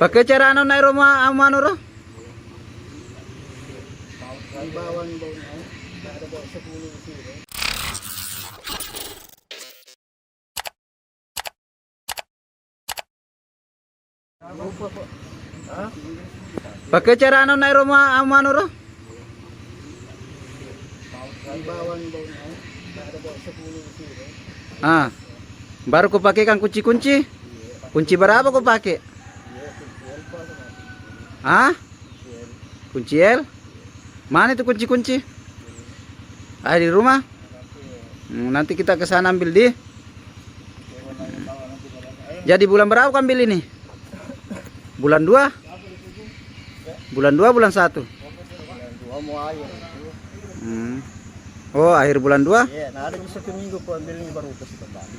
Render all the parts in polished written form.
Pakai cara ano na rumah amano ro? Pakai cara ano na rumah amano ro? Ah, baru ku pakai kan kunci-kunci. Kunci berapa ku pakai? Ah? Kunci L? Mana itu kunci-kunci? Ada di rumah? Nanti kita ke sana ambil di. Jadi bulan berapa ambil ini? Bulan 2? Bulan 2 bulan 1? Oh, akhir bulan 2? Iya, nah ada 1 minggu ku ambil ini baru kasih kembali.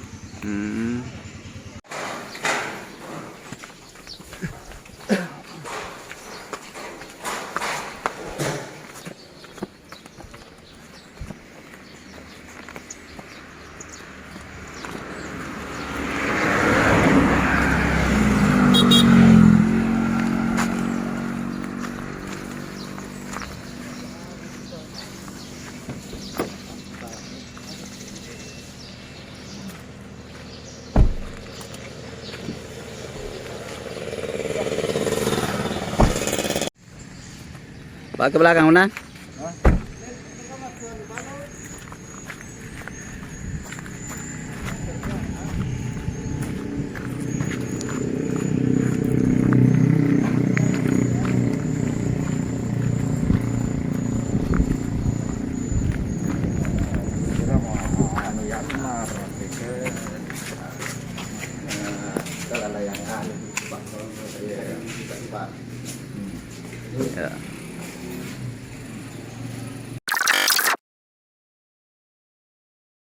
Pak ke belakang mana? Ya.